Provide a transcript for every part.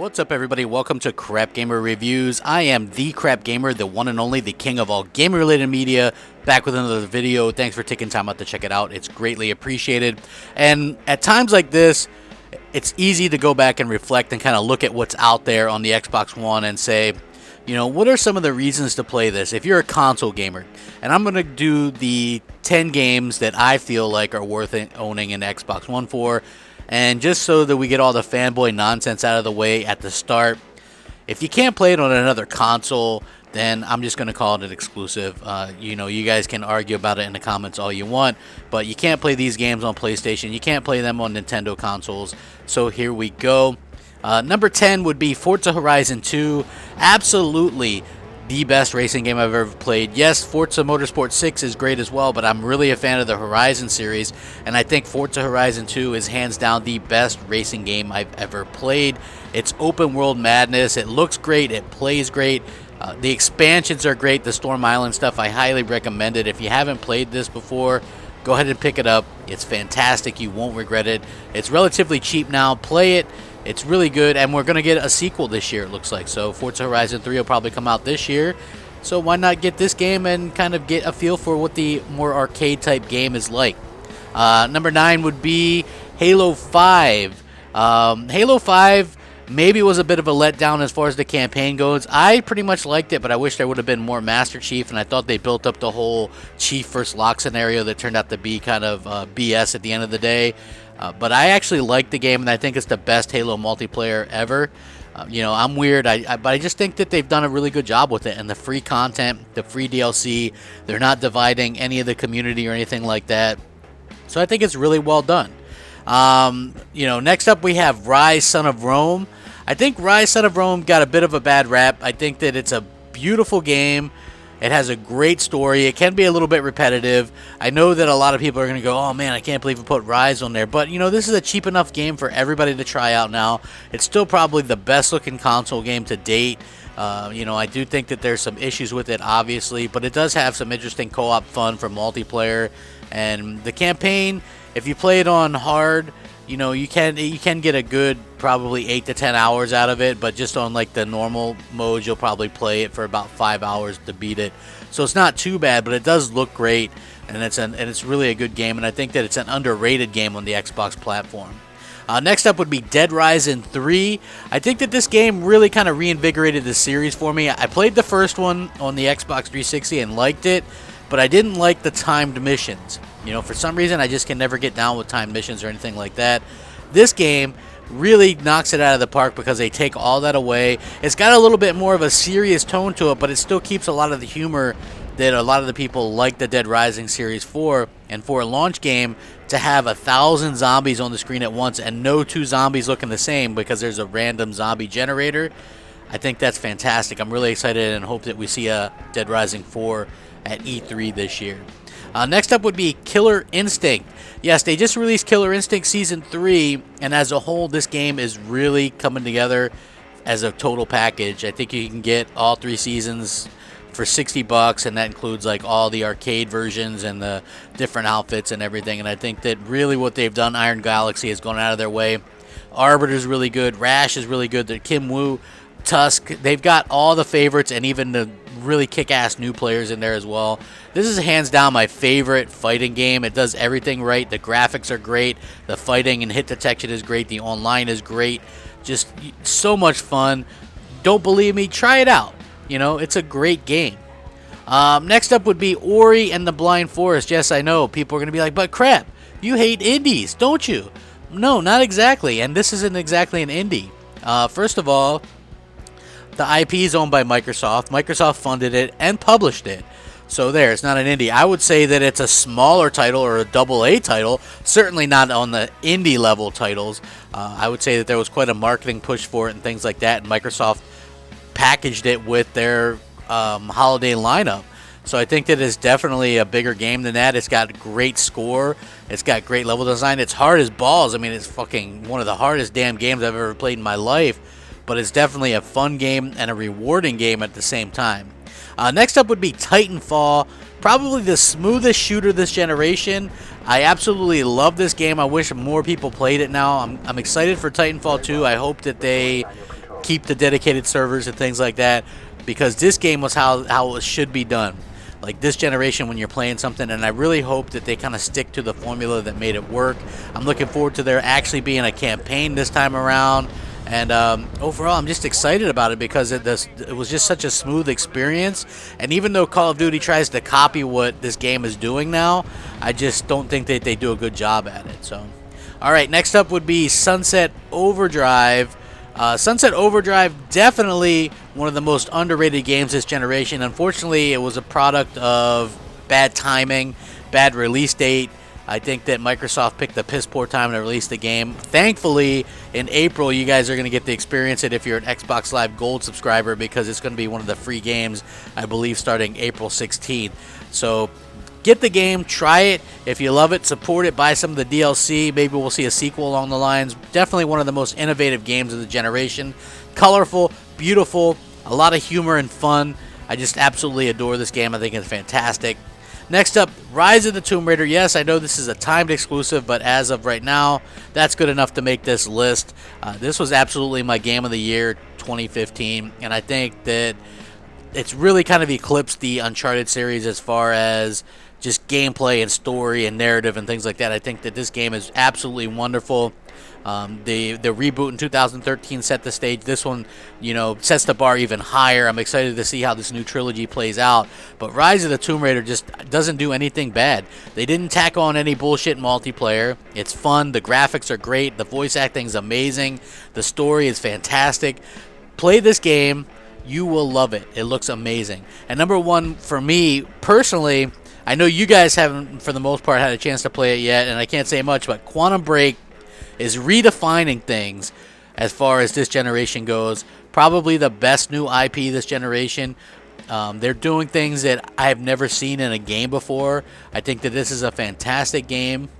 What's up, everybody? Welcome to Crapgamer Reviews. I am the Crapgamer, the one and only, the king of all gaming-related media, back with another video. Thanks for taking time out to check it out. It's greatly appreciated. And at times like this, it's easy to go back and reflect and kind of look at what's out there on the Xbox One and say, you know, what are some of the reasons to play this if you're a console gamer? And I'm going to do the 10 games that I feel like are worth owning an Xbox One for. And just so that we get all the fanboy nonsense out of the way at the start, if you can't play it on another console, then I'm just going to call it an exclusive. You know, you guys can argue about it in the comments all you want, but you can't play these games on PlayStation. You can't play them on Nintendo consoles. So here we go. Number 10 would be Forza Horizon 2. Absolutely the best racing game I've ever played. Yes, Forza Motorsport 6 is great as well, but I'm really a fan of the Horizon series, and I think Forza Horizon 2 is hands down the best racing game I've ever played. It's open world madness. It looks great. It plays great. The expansions are great. The Storm Island stuff, I highly recommend it. If you haven't played this before, go ahead and pick it up. It's fantastic. You won't regret it. It's relatively cheap now. Play it. It's really good, and we're going to get a sequel this year, it looks like. So Forza Horizon 3 will probably come out this year. So why not get this game and kind of get a feel for what the more arcade-type game is like. Number 9 would be Halo 5. Halo 5 maybe was a bit of a letdown as far as the campaign goes. I pretty much liked it, but I wish there would have been more Master Chief, and I thought they built up the whole Chief first lock scenario that turned out to be kind of BS at the end of the day. But I actually like the game, and I think it's the best Halo multiplayer ever. You know, I'm weird, but I just think that they've done a really good job with it. And the free content, the free DLC, they're not dividing any of the community or anything like that. So I think it's really well done. You know, next up we have Rise, Son of Rome. I think Rise, Son of Rome got a bit of a bad rap. I think that it's a beautiful game. It has a great story. It can be a little bit repetitive. I know that a lot of people are going to go, oh man, I can't believe we put Rise on there. But, you know, this is a cheap enough game for everybody to try out now. It's still probably the best looking console game to date. You know, I do think that there's some issues with it, obviously. But it does have some interesting co-op fun for multiplayer. And the campaign, if you play it on hard, you know, you can get a good probably 8 to 10 hours out of it, but just on like the normal mode, you'll probably play it for about 5 hours to beat it. So it's not too bad, but it does look great, and it's really a good game, and I think that it's an underrated game on the Xbox platform. Next up would be Dead Rising 3. I think that this game really kind of reinvigorated the series for me. I played the first one on the Xbox 360 and liked it, but I didn't like the timed missions. You know, for some reason, I just can never get down with timed missions or anything like that. This game really knocks it out of the park because they take all that away. It's got a little bit more of a serious tone to it, but it still keeps a lot of the humor that a lot of the people like the Dead Rising series for. And for a launch game, to have 1,000 zombies on the screen at once and no two zombies looking the same because there's a random zombie generator, I think that's fantastic. I'm really excited and hope that we see a Dead Rising 4 at E3 this year. Next up would be Killer Instinct. Yes, they just released Killer Instinct Season 3, and as a whole, this game is really coming together as a total package. I think you can get all 3 seasons for $60, and that includes like all the arcade versions and the different outfits and everything, and I think that really what they've done, Iron Galaxy has gone out of their way. Arbiter's really good, Rash is really good, the Kim Woo, Tusk, they've got all the favorites and even the really kick-ass new players in there as well. This is hands down my favorite fighting game. It does everything right. The graphics are great. The fighting and hit detection is great. The online is great. Just so much fun. Don't believe me? Try it out. You know, it's a great game. Next up would be Ori and the Blind Forest. Yes, I know. People are going to be like, but crap, you hate indies, don't you? No, not exactly. And this isn't exactly an indie. First of all, the IP is owned by Microsoft. Microsoft funded it and published it. So there, it's not an indie. I would say that it's a smaller title or a AA title. Certainly not on the indie level titles. I would say that there was quite a marketing push for it and things like that. And Microsoft packaged it with their holiday lineup. So I think that it's definitely a bigger game than that. It's got great score. It's got great level design. It's hard as balls. I mean, it's fucking one of the hardest damn games I've ever played in my life. But it's definitely a fun game and a rewarding game at the same time. Next up would be Titanfall, probably the smoothest shooter this generation. I absolutely love this game. I wish more people played it now. I'm excited for Titanfall 2. I hope that they keep the dedicated servers and things like that, because this game was how it should be done. Like this generation when you're playing something, and I really hope that they kind of stick to the formula that made it work. I'm looking forward to there actually being a campaign this time around, and overall I'm just excited about it because it was just such a smooth experience. And even though Call of Duty tries to copy what this game is doing now, I just don't think that they do a good job at it. So, alright, next up would be Sunset Overdrive. Sunset Overdrive, definitely one of the most underrated games this generation. Unfortunately, it was a product of bad timing, bad release date. I think that Microsoft picked the piss poor time to release the game. Thankfully, in April, you guys are going to get to experience it if you're an Xbox Live Gold subscriber, because it's going to be one of the free games, I believe, starting April 16th. So get the game, try it. If you love it, support it, buy some of the DLC. Maybe we'll see a sequel along the lines. Definitely one of the most innovative games of the generation. Colorful, beautiful, a lot of humor and fun. I just absolutely adore this game. I think it's fantastic. Next up, Rise of the Tomb Raider. Yes, I know this is a timed exclusive, but as of right now, that's good enough to make this list. This was absolutely my game of the year 2015, and I think that it's really kind of eclipsed the Uncharted series as far as just gameplay and story and narrative and things like that. I think that this game is absolutely wonderful. The reboot in 2013 set the stage. This one, sets the bar even higher. I'm excited to see how this new trilogy plays out. But Rise of the Tomb Raider just doesn't do anything bad. They didn't tack on any bullshit multiplayer. It's fun. The graphics are great. The voice acting is amazing. The story is fantastic. Play this game. You will love it. It looks amazing. And number one for me personally, I know you guys haven't, for the most part, had a chance to play it yet, and I can't say much, but Quantum Break is redefining things as far as this generation goes. Probably the best new IP this generation. They're doing things that I have never seen in a game before. I think that this is a fantastic game.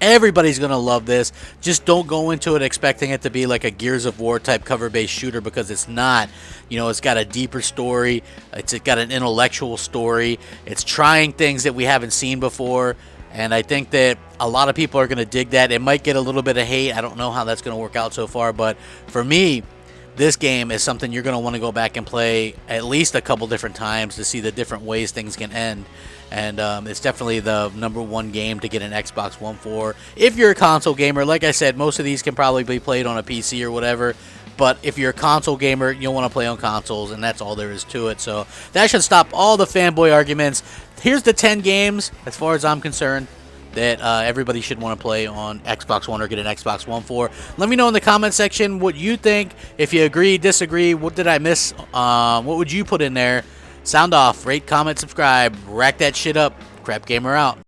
Everybody's going to love this. Just don't go into it expecting it to be like a Gears of War type cover-based shooter, because it's not. It's got a deeper story. It's got an intellectual story. It's trying things that we haven't seen before, and I think that a lot of people are going to dig that. It might get a little bit of hate. I don't know how that's going to work out so far, but for me, this game is something you're going to want to go back and play at least a couple different times to see the different ways things can end. And it's definitely the number one game to get an Xbox One for. If you're a console gamer, like I said, most of these can probably be played on a PC or whatever. But if you're a console gamer, you'll want to play on consoles, and that's all there is to it. So that should stop all the fanboy arguments. Here's the 10 games, as far as I'm concerned, that everybody should want to play on Xbox One or get an Xbox One for. Let me know in the comment section what you think. If you agree, disagree, what did I miss? What would you put in there? Sound off, rate, comment, subscribe, rack that shit up. Crapgamer out.